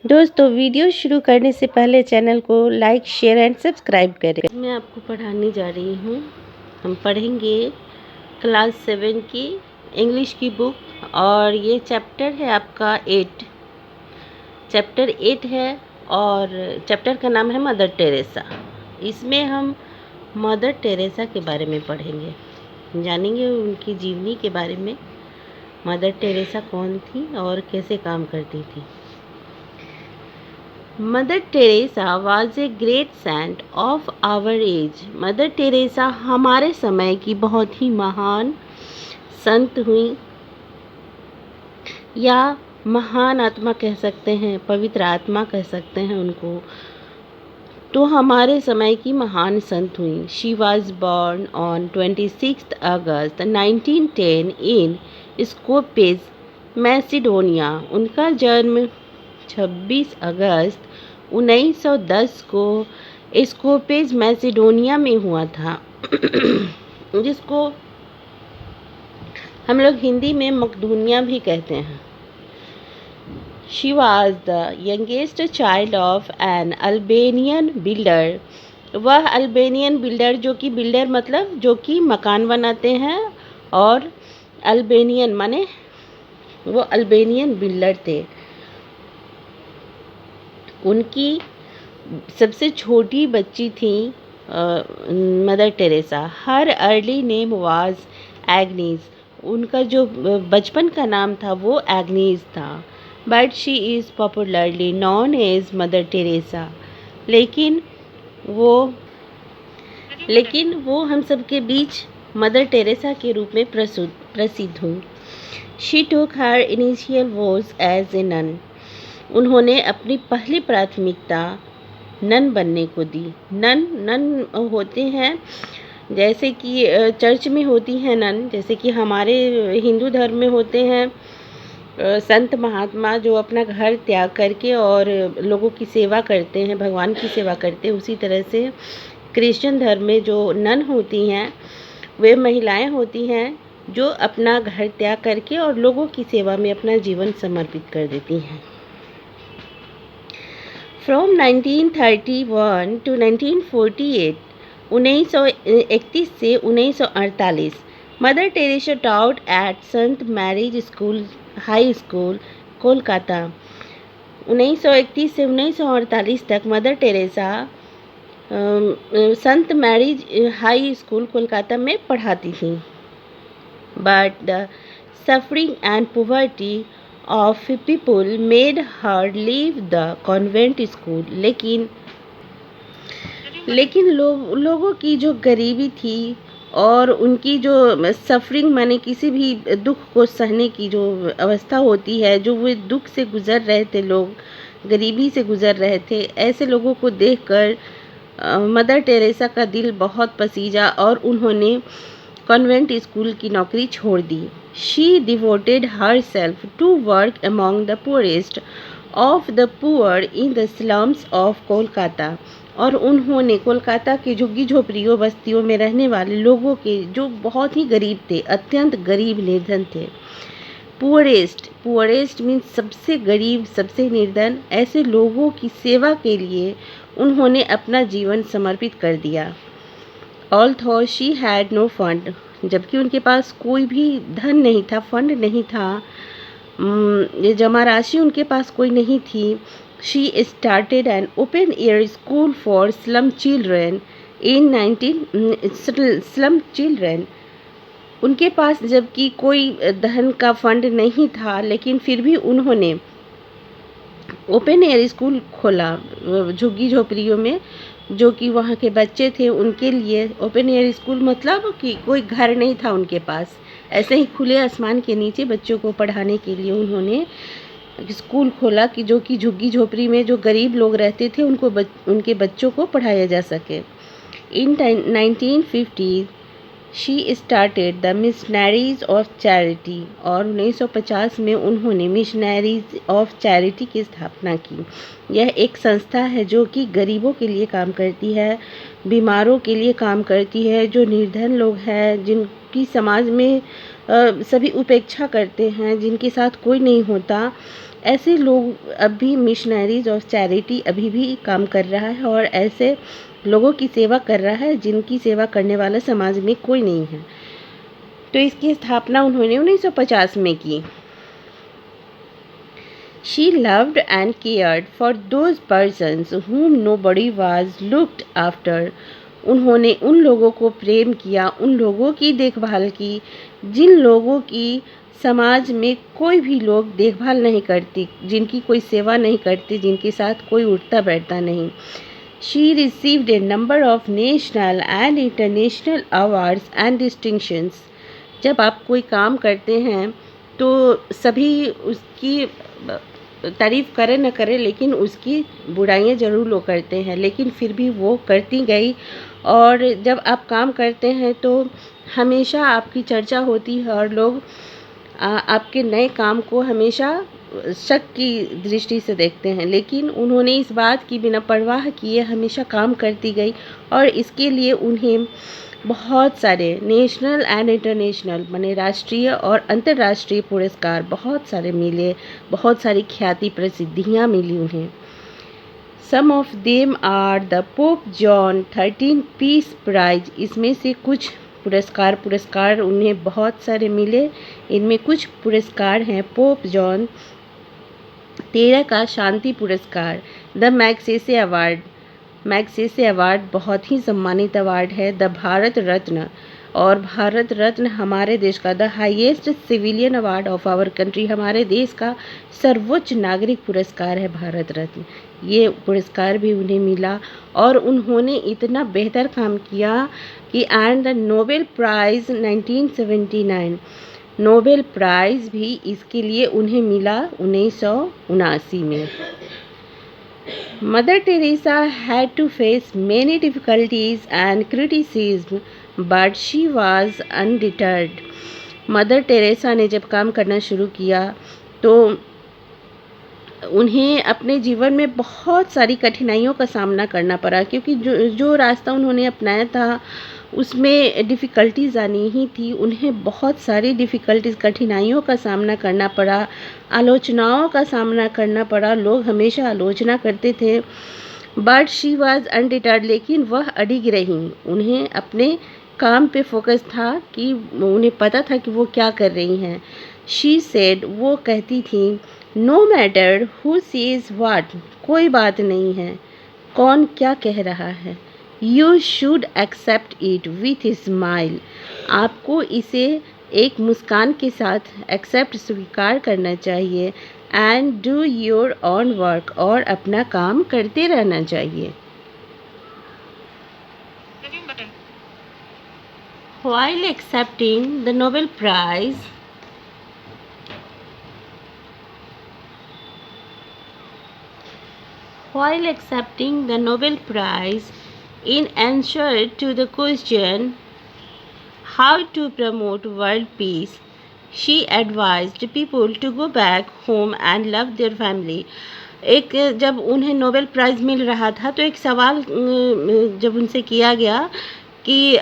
दोस्तों वीडियो शुरू करने से पहले चैनल को लाइक शेयर एंड सब्सक्राइब करें। मैं आपको पढ़ाने जा रही हूँ। हम पढ़ेंगे क्लास 7 की इंग्लिश की बुक और ये चैप्टर है आपका 8। चैप्टर 8 है और चैप्टर का नाम है मदर टेरेसा। इसमें हम मदर टेरेसा के बारे में पढ़ेंगे, जानेंगे उनकी जीवनी के बारे में। मदर टेरेसा कौन थी और कैसे काम करती थी। Mother Teresa was a great saint of our age. Mother Teresa हमारे समय की बहुत ही महान संत हुई, या महान आत्मा कह सकते हैं, पवित्र आत्मा कह सकते हैं उनको। तो हमारे समय की महान संत हुई। She was born on 26 August 1910 in Skopje, Macedonia. उनका जन्म 26 अगस्त 1910 को स्कोपेज मैसिडोनिया में हुआ था, जिसको हम लोग हिंदी में मकदूनिया भी कहते हैं। She was the youngest child of an Albanian builder। वह अल्बेनियन बिल्डर, जो कि बिल्डर मतलब जो कि मकान बनाते हैं, और अल्बेनियन माने वो अल्बेनियन बिल्डर थे। उनकी सबसे छोटी बच्ची थी mother Teresa. Her early name was Agnes. उनका जो बचपन का नाम था वो एग्नीज था। But she is popularly known as mother Teresa. लेकिन वो हम सब के बीच मदर टेरेसा के रूप में प्रसिद्ध हुई। She took her initial vows as a nun. उन्होंने अपनी पहली प्राथमिकता नन बनने को दी। नन होते हैं जैसे कि चर्च में होती हैं नन, जैसे कि हमारे हिंदू धर्म में होते हैं संत महात्मा जो अपना घर त्याग करके और लोगों की सेवा करते हैं, भगवान की सेवा करते हैं। उसी तरह से क्रिश्चियन धर्म में जो नन होती हैं वे महिलाएं होती हैं जो अपना घर त्याग करके और लोगों की सेवा में अपना जीवन समर्पित कर देती हैं। फ्रॉम 1931 टू 1948, 1931 से 1948, mother Teresa taught at saint mary's school high school Kolkata. 1931 से 1948 तक मदर टेरेसा संत मैरीज हाई स्कूल कोलकाता में पढ़ाती थी। But the suffering and poverty of people made her leave the convent school. लेकिन लोगों की जो गरीबी थी और उनकी जो सफरिंग माने किसी भी दुख को सहने की जो अवस्था होती है, जो वे दुख से गुज़र रहे थे, लोग गरीबी से गुज़र रहे थे, ऐसे लोगों को देखकर मदर टेरेसा का दिल बहुत पसीजा और उन्होंने कॉन्वेंट स्कूल की नौकरी छोड़ दी। She devoted her self to work among the poorest of the poor in the slums of Kolkata. और उन्होंने कोलकाता के झुग्गी झोपड़ियों बस्तियों में रहने वाले लोगों के, जो बहुत ही गरीब थे, अत्यंत गरीब निर्धन थे। पुअरेस्ट मीन्स सबसे गरीब, सबसे निर्धन, ऐसे लोगों की सेवा के लिए उन्होंने अपना जीवन समर्पित कर दिया। Although she had no fund, जबकि उनके पास कोई भी धन नहीं था, फंड नहीं था, ये जमा राशि उनके पास कोई नहीं थी। She started an open air school for slum children in 19 slum children. उनके पास जबकि कोई धन का फंड नहीं था, लेकिन फिर भी उन्होंने ओपन एयर स्कूल खोला झुग्गी झोपड़ियों में, जो कि वहाँ के बच्चे थे उनके लिए। ओपन एयर स्कूल मतलब कि कोई घर नहीं था उनके पास, ऐसे ही खुले आसमान के नीचे बच्चों को पढ़ाने के लिए उन्होंने स्कूल खोला कि जो कि झुग्गी झोपड़ी में जो गरीब लोग रहते थे उनके बच्चों को पढ़ाया जा सके। इन 1950 she started the missionaries of charity, और 1950 में उन्होंने मिशनरीज ऑफ चैरिटी की स्थापना की। यह एक संस्था है जो कि गरीबों के लिए काम करती है, बीमारों के लिए काम करती है, जो निर्धन लोग हैं, जिनकी समाज में सभी उपेक्षा करते हैं, जिनके साथ कोई नहीं होता, ऐसे लोग अभी मिशनरीज ऑफ चैरिटी अभी भी काम कर रहा है और ऐसे लोगों की सेवा कर रहा है जिनकी सेवा करने वाला समाज में कोई नहीं है। तो इसकी स्थापना उन्होंने 1950 में की। She loved and cared for those persons whom nobody was looked after. उन्होंने उन लोगों को प्रेम किया, उन लोगों की देखभाल की जिन लोगों की समाज में कोई भी लोग देखभाल नहीं करती, जिनकी कोई सेवा नहीं करती, जिनके साथ कोई उठता बैठता नहीं। She received a number of national and international awards and distinctions. जब आप कोई काम करते हैं तो सभी उसकी तारीफ़ करें न करें, लेकिन उसकी बुराइयां ज़रूर लोग करते हैं, लेकिन फिर भी वो करती गई। और जब आप काम करते हैं तो हमेशा आपकी चर्चा होती है और लोग आपके नए काम को हमेशा शक की दृष्टि से देखते हैं, लेकिन उन्होंने इस बात की बिना परवाह किए हमेशा काम करती गई और इसके लिए उन्हें बहुत सारे नेशनल एंड इंटरनेशनल माने राष्ट्रीय और अंतर्राष्ट्रीय पुरस्कार बहुत सारे मिले, बहुत सारी ख्याति प्रसिद्धियाँ मिली उन्हें। Some of them are the Pope John 13 peace prize. इसमें से कुछ पुरस्कार उन्हें बहुत सारे मिले। इनमें कुछ पुरस्कार हैं पोप जॉन 13 का शांति पुरस्कार, the Magsaysay award. Magsaysay award बहुत ही सम्मानित अवार्ड है। द भारत रत्न, और भारत रत्न हमारे देश का the highest civilian award of our country, हमारे देश का सर्वोच्च नागरिक पुरस्कार है भारत रत्न। ये पुरस्कार भी उन्हें मिला और उन्होंने इतना बेहतर काम किया कि and the Nobel prize 1979, Nobel prize भी इसके लिए उन्हें मिला 1979 में। Mother Teresa had to face many difficulties and criticism, but she was undeterred. Mother Teresa ने जब काम करना शुरू किया तो उन्हें अपने जीवन में बहुत सारी कठिनाइयों का सामना करना पड़ा, क्योंकि जो रास्ता उन्होंने अपनाया था उसमें डिफ़िकल्टीज़ आनी ही थी। उन्हें बहुत सारी डिफ़िकल्टीज़, कठिनाइयों का सामना करना पड़ा, आलोचनाओं का सामना करना पड़ा। लोग हमेशा आलोचना करते थे, बट शी वाज अनडिटर्ड, लेकिन वह अडिग रहीं। उन्हें अपने काम पे फोकस था कि उन्हें पता था कि वो क्या कर रही हैं। शी सेड, वो कहती थी, no matter who says what, कोई बात नहीं है कौन क्या कह रहा है, you should accept it with smile, आपको इसे एक मुस्कान के साथ एक्सेप्ट, स्वीकार करना चाहिए। And do your on work, और अपना काम करते रहना चाहिए। While accepting the Nobel Prize, in answer to the question how to promote world peace, she advised people to go back home and love their family. जब उन्हें Nobel prize मिल रहा था तो एक सवाल जब उनसे किया गया कि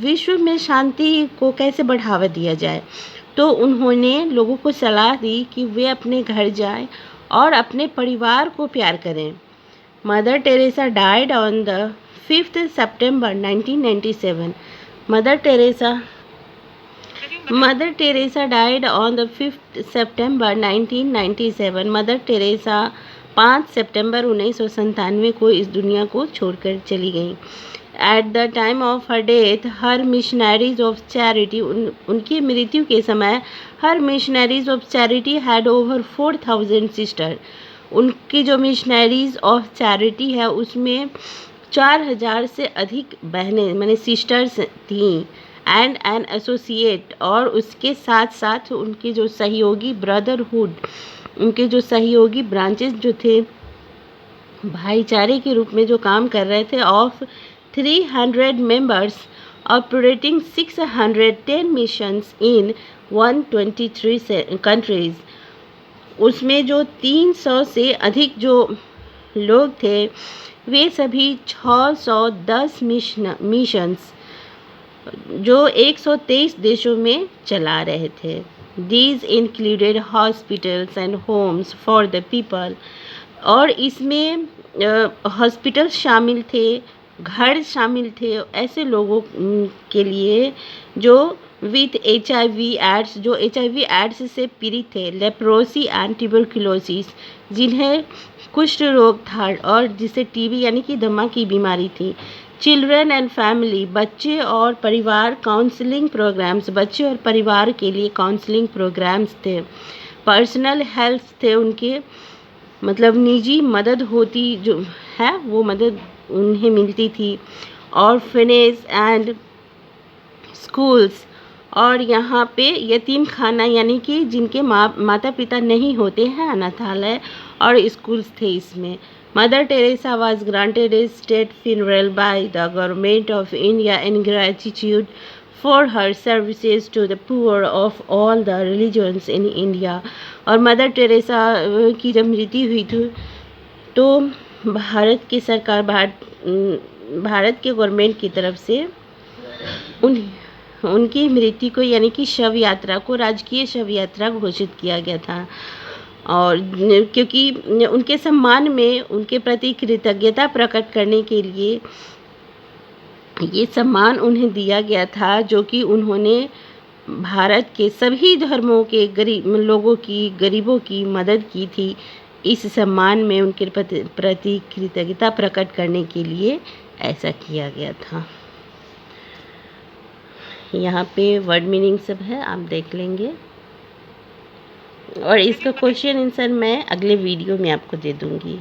विश्व में शांति को कैसे बढ़ावा दिया जाए, तो उन्होंने लोगों को सलाह दी कि वे अपने घर जाएं और अपने परिवार को प्यार करें। Mother Teresa died on the 5th September 1997. Mother Teresa died on the 5th September 1997. Mother Teresa 5 सितंबर 1997 को इस दुनिया को छोड़कर चली गई। At the time of her death, her missionaries of charity, उनकी मृत्यु के समय her missionaries of charity had over 4,000 sisters. उनकी जो मिशनरीज ऑफ चैरिटी है उसमें 4,000 से अधिक बहनें माने सिस्टर्स थीं। एंड एन एसोसिएट, और उसके साथ साथ उनके जो सहयोगी ब्रदरहुड, उनके जो सहयोगी ब्रांचेस जो थे भाईचारे के रूप में जो काम कर रहे थे, of 300 members operating 610 missions in 123 countries. उसमें जो 300 से अधिक जो लोग थे वे सभी 610 मिशंस जो 123 देशों में चला रहे थे। These included hospitals and homes for the people. और इसमें हॉस्पिटल शामिल थे, घर शामिल थे ऐसे लोगों के लिए जो विथ HIV एड्स, जो HIV एड्स से पीड़ित थे, लेप्रोसी एंड ट्यूबरकुलोसिस, जिन्हें कुष्ठ रोग था और जिसे TB यानी कि दमा की बीमारी थी। चिल्ड्रन एंड फैमिली, बच्चे और परिवार काउंसलिंग प्रोग्राम्स, बच्चे और परिवार के लिए काउंसलिंग प्रोग्राम्स थे। पर्सनल हेल्थ थे उनके, मतलब निजी मदद होती जो है वो मदद उन्हें मिलती थी। ऑर्फनेज एंड स्कूल्स, और यहाँ पे यतीम खाना यानी कि जिनके माता पिता नहीं होते हैं, अनाथालय और स्कूल्स थे इसमें। Mother Teresa was granted a state funeral by the government of India in gratitude for her services to the poor of all the religions in India। और मदर टेरेसा की जब मृत्यु हुई थी तो भारत की सरकार, भारत के गवर्नमेंट की तरफ से उनकी मृत्यु को यानी कि शव यात्रा को राजकीय शव यात्रा घोषित किया गया था। और क्योंकि उनके सम्मान में उनके प्रति कृतज्ञता प्रकट करने के लिए ये सम्मान उन्हें दिया गया था, जो कि उन्होंने भारत के सभी धर्मों के गरीबों की मदद की थी। इस सम्मान में उनके प्रति कृतज्ञता प्रकट करने के लिए ऐसा किया गया था। यहाँ पे वर्ड मीनिंग सब है, आप देख लेंगे, और इसका क्वेश्चन आंसर मैं अगले वीडियो में आपको दे दूँगी।